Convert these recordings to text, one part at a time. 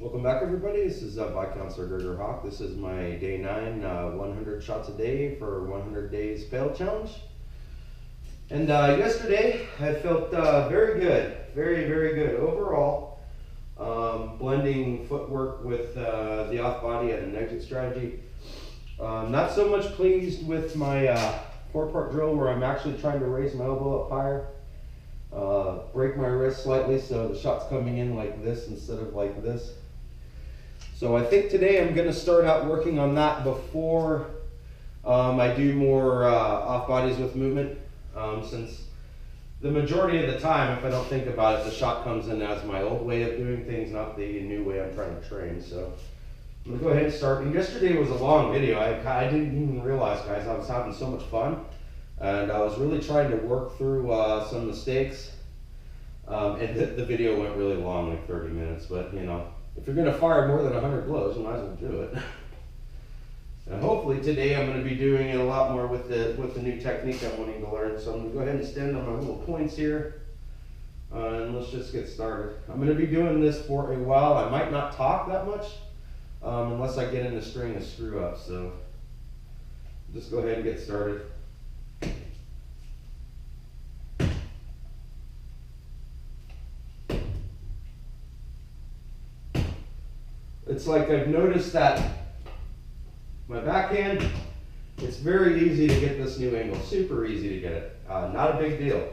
Welcome back, everybody. This is Viscount Gregor Hawke. This is my day 9, 100 shots a day for 100 days Pell challenge. And yesterday I felt very good, very good overall. Blending footwork with the off body and an exit strategy. Not so much pleased with my 4-part drill where I'm actually trying to raise my elbow up higher. Break my wrist slightly so the shot's coming in like this instead of like this. So I think today I'm going to start out working on that before I do more off bodies with movement, since the majority of the time, if I don't think about it, the shot comes in as my old way of doing things, not the new way I'm trying to train. So I'm going to go ahead and start. And yesterday was a long video. I didn't even realize, guys, I was having so much fun. And I was really trying to work through some mistakes. And the video went really long, like 30 minutes, but you know, if you're going to fire more than 100 blows, you might as well do it. And hopefully today I'm going to be doing it a lot more with the new technique I'm wanting to learn. So I'm going to go ahead and stand on my little points here, and let's just get started. I'm going to be doing this for a while. I might not talk that much unless I get in a string of screw ups. So just go ahead and get started. It's like I've noticed that my backhand, it's very easy to get this new angle, super easy to get it, not a big deal.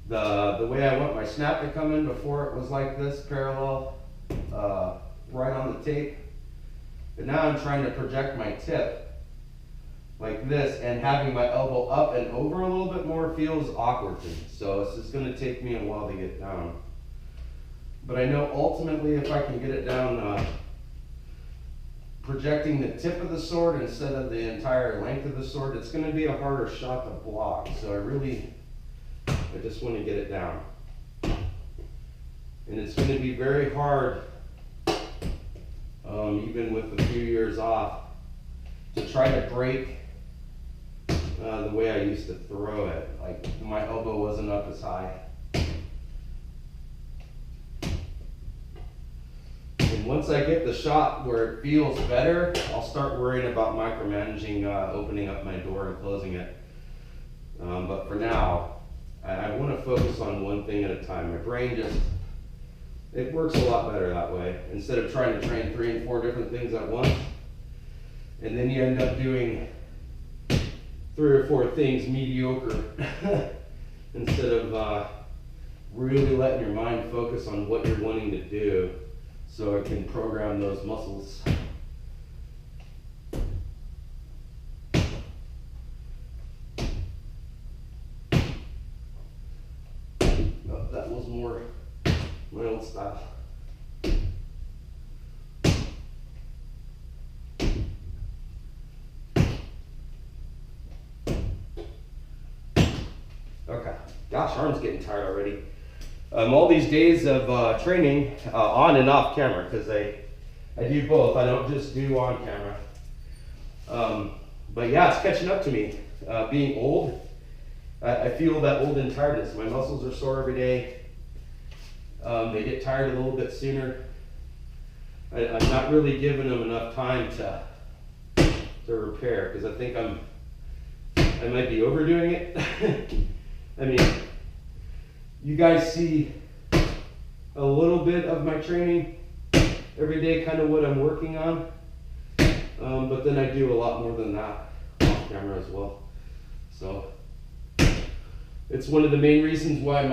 The way I want my snap to come in before, it was like this, parallel, right on the tape. But now I'm trying to project my tip like this, and having my elbow up and over a little bit more feels awkward to me. So it's just going to take me a while to get down. But I know ultimately if I can get it down, projecting the tip of the sword instead of the entire length of the sword, it's going to be a harder shot to block. So I just want to get it down. And it's going to be very hard, even with a few years off, to try to break the way I used to throw it. Like my elbow wasn't up as high. And once I get the shot where it feels better, I'll start worrying about micromanaging, opening up my door and closing it. But for now, I want to focus on one thing at a time. My brain it works a lot better that way. Instead of trying to train 3 and 4 different things at once, and then you end up doing 3 or 4 things mediocre, instead of really letting your mind focus on what you're wanting to do, so it can program those muscles. Oh, that was more my old style. Okay, gosh, arm's getting tired already. All these days of training on and off camera, because I do both. I don't just do on camera. But yeah, it's catching up to me. Being old, I feel that olden tiredness. My muscles are sore every day. They get tired a little bit sooner. I'm not really giving them enough time to repair, because I think I might be overdoing it. I mean, you guys see a little bit of my training every day, kind of what I'm working on, but then I do a lot more than that off camera as well. So it's one of the main reasons why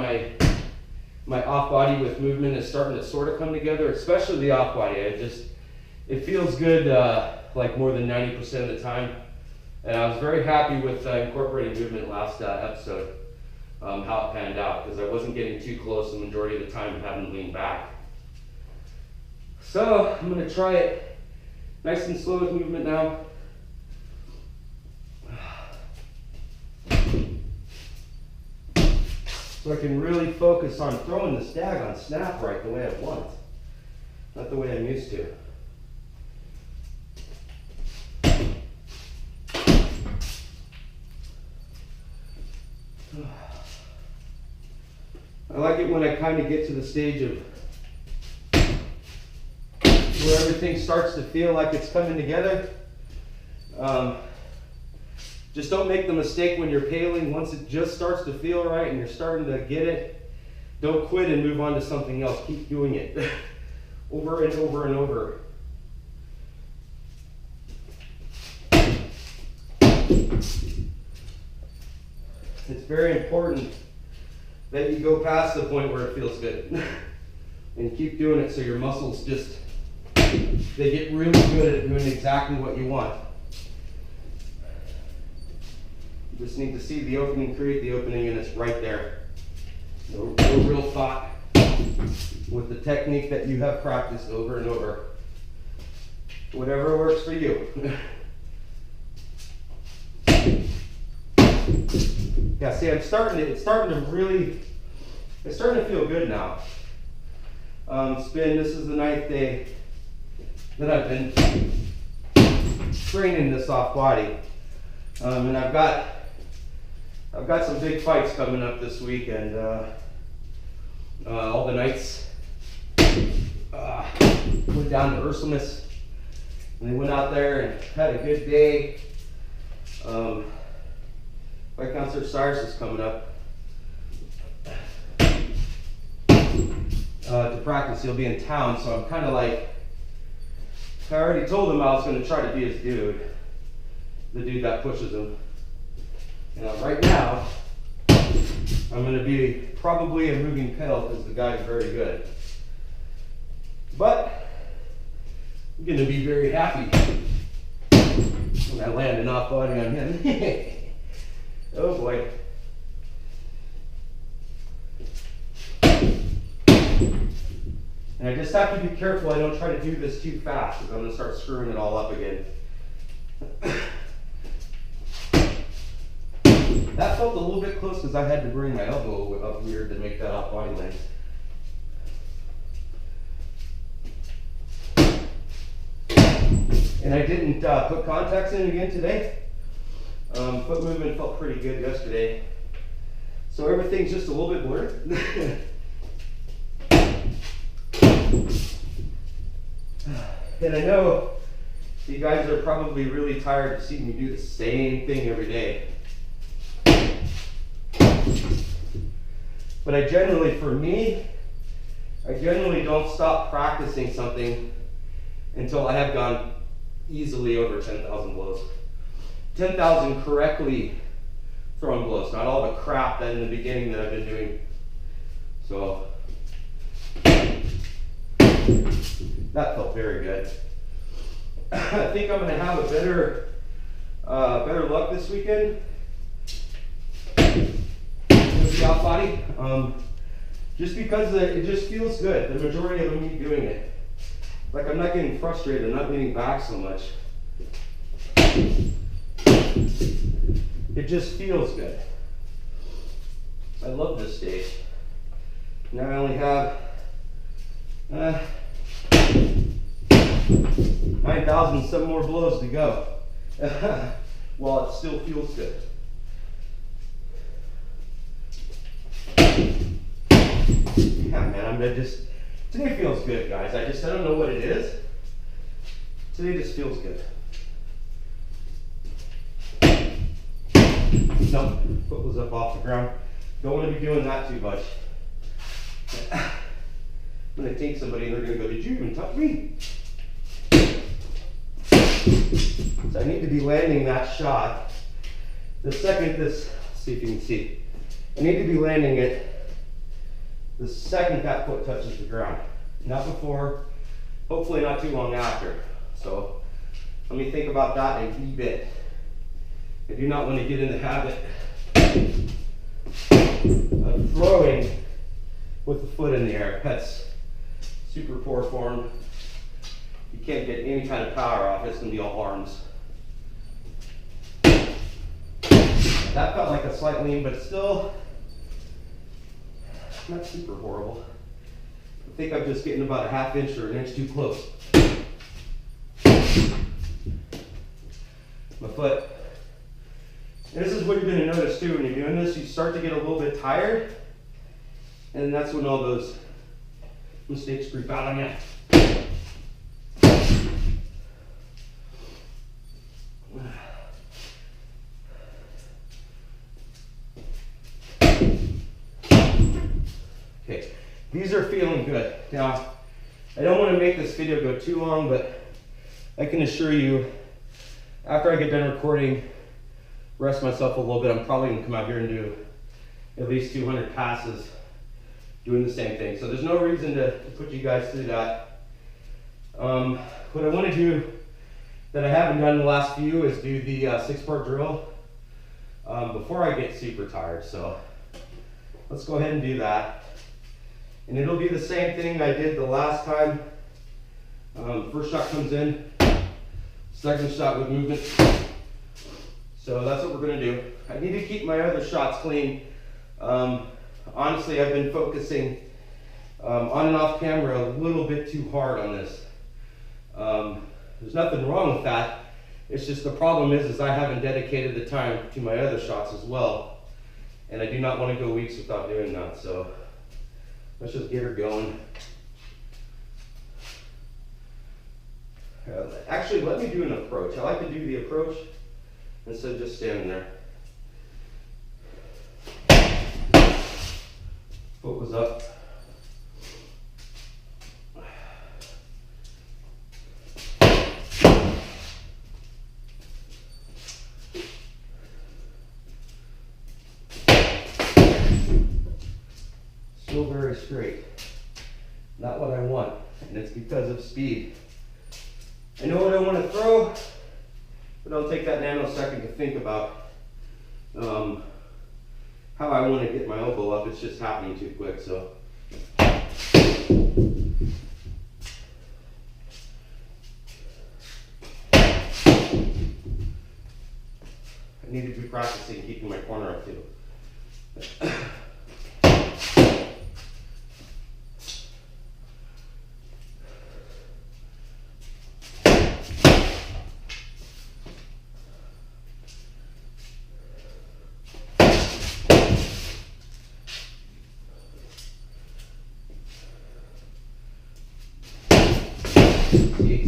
my off body with movement is starting to sort of come together, especially the off body. It feels good like more than 90% of the time, and I was very happy with incorporating movement last episode. How it panned out, because I wasn't getting too close the majority of the time and having to lean back. So I'm going to try it nice and slow with movement now. So I can really focus on throwing the stag on snap right the way I want, not the way I'm used to. I like it when I kind of get to the stage of where everything starts to feel like it's coming together. Just don't make the mistake when you're paling. Once it just starts to feel right and you're starting to get it, don't quit and move on to something else. Keep doing it over and over and over. It's very important that you go past the point where it feels good and keep doing it so your muscles just, they get really good at doing exactly what you want. You just need to see the opening, create the opening, and it's right there. No real thought with the technique that you have practiced over and over. Whatever works for you. Yeah, see, it's starting to feel good now. This is the 9th day that I've been training this off body. And I've got some big fights coming up this week, and all the nights went down to Ursulmus, and they went out there and had a good day. Viscount Cyrus is coming up to practice. He'll be in town, so I'm kind of like, I already told him I was going to try to be his dude, the dude that pushes him. Right now, I'm going to be probably a moving Pell because the guy's very good. But I'm going to be very happy when I land an off body on him. Oh boy. And I just have to be careful I don't try to do this too fast because I'm going to start screwing it all up again. That felt a little bit close because I had to bring my elbow up weird to make that off body land. And I didn't put contacts in again today. Foot movement felt pretty good yesterday. So everything's just a little bit blurred. And I know you guys are probably really tired of seeing me do the same thing every day. But I generally don't stop practicing something until I have gone easily over 10,000 blows. 10,000 correctly thrown blows, not all the crap that in the beginning that I've been doing. So that felt very good. I think I'm going to have a better luck this weekend with the off body, just because it just feels good. The majority of them keep doing it. Like I'm not getting frustrated. I'm not leaning back so much. It just feels good. I love this stage. Now I only have 9,000 some more blows to go while it still feels good. Yeah, man, today feels good, guys. I don't know what it is. Today just feels good. No, foot was up off the ground. Don't want to be doing that too much. I'm going to take somebody and they're going to go, "Did you even touch me?" So I need to be landing that shot. The second let's see if you can see. I need to be landing it the second that foot touches the ground. Not before, hopefully not too long after. So let me think about that a wee bit. I do not want to get in the habit of throwing with the foot in the air. That's super poor form. You can't get any kind of power off. It's going to be all arms. That felt like a slight lean, but still not super horrible. I think I'm just getting about a ½ inch or an inch too close. My foot. And this is what you're going to notice too when you're doing this. You start to get a little bit tired, and that's when all those mistakes creep out on you. these are feeling good. Now, I don't want to make this video go too long, but I can assure you, after I get done recording, rest myself a little bit, I'm probably gonna come out here and do at least 200 passes doing the same thing. So there's no reason to put you guys through that. What I want to do that I haven't done in the last few is do the 6-part drill before I get super tired. So let's go ahead and do that. And it'll be the same thing I did the last time. First shot comes in, second shot with movement. So that's what we're gonna do. I need to keep my other shots clean. Honestly, I've been focusing on and off camera a little bit too hard on this. There's nothing wrong with that. It's just the problem is I haven't dedicated the time to my other shots as well. And I do not want to go weeks without doing that. So let's just get her going. Actually, let me do an approach. I like to do the approach instead of just standing there. Foot was up. Still very straight. Not what I want, and it's because of speed. I know what I want to throw, but I'll take that nanosecond to think about how I want to get my elbow up. It's just happening too quick, so. I need to be practicing keeping my corner up too.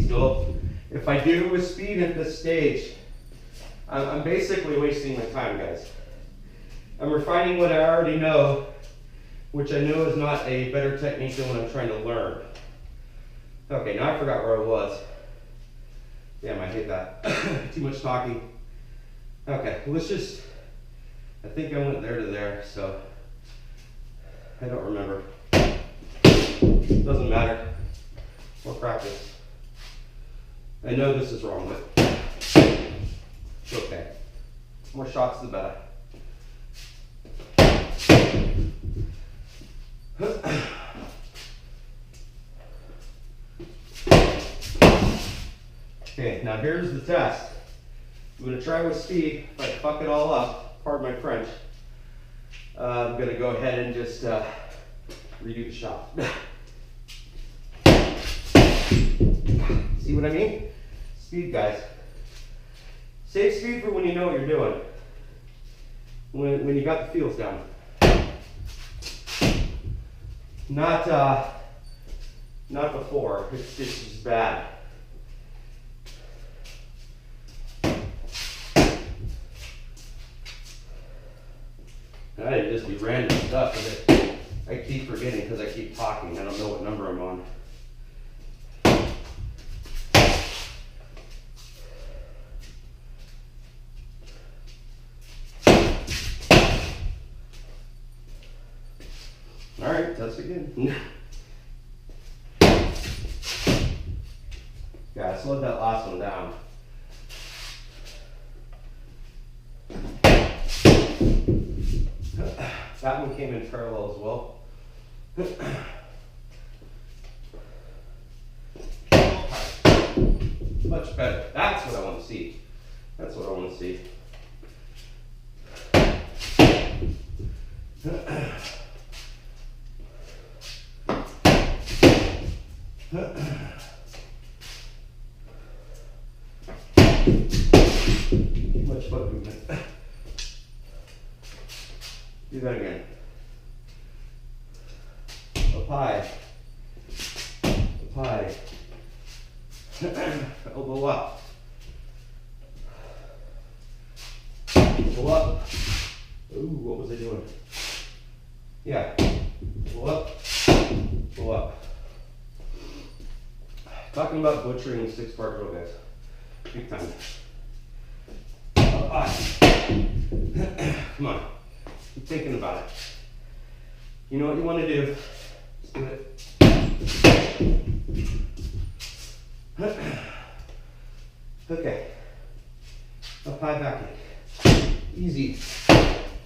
So if I do with speed at this stage, I'm basically wasting my time, guys. I'm refining what I already know, which I know is not a better technique than what I'm trying to learn. Okay, now I forgot where I was. Damn, I hate that. Too much talking. Okay, let's just, I think I went there to there, so I don't remember. Doesn't matter. More practice. I know this is wrong, but it's okay. More shots, the better. Okay, now here's the test. I'm going to try with speed. If I fuck it all up, pardon my French, I'm going to go ahead and just redo the shot. See what I mean? Speed, guys. Save speed for when you know what you're doing. When you got the feels down. Not before. It's just bad. That'd just be random stuff that I keep forgetting because I keep talking. I don't know what number I'm on. All right, test again. Yeah, I slowed that last one down. That one came in parallel as well. Much better. That's what I want to see. That's what I want to see. Much foot movement. Do that again. Up high. Up high. Elbow up. Elbow up. Ooh, what was I doing? Yeah. Elbow up. Pull up. Talking about butchering 6-part drill, guys. Big time. Up high. Come on. Keep thinking about it. You know what you want to do. Let's do it. Okay. Up high back kick. Easy.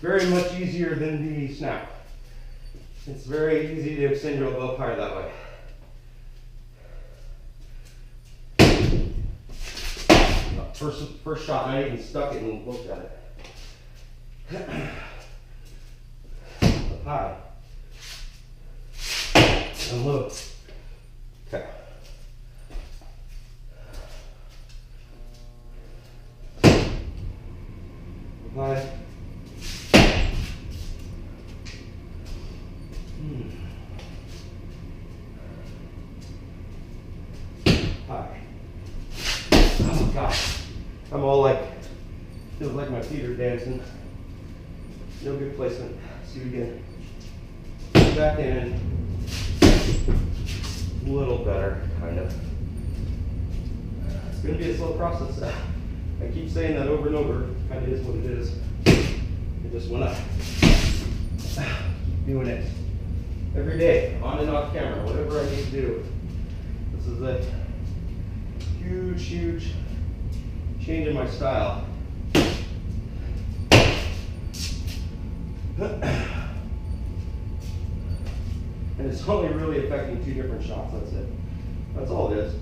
Very much easier than the snap. It's very easy to extend your elbow up higher that way. First shot, I even stuck it and looked at it. Up high. And low. Okay. Up high. High. Oh gosh. I'm all like, feels like my feet are dancing. No good placement. Let's do it again. Back in. A little better, kind of. It's going to be a slow process. I keep saying that over and over. It kind of is what it is. It just went up. Keep doing it. Every day, on and off camera, whatever I need to do. This is a huge, huge change in my style. And it's only really affecting 2 different shots, that's it. That's all it is.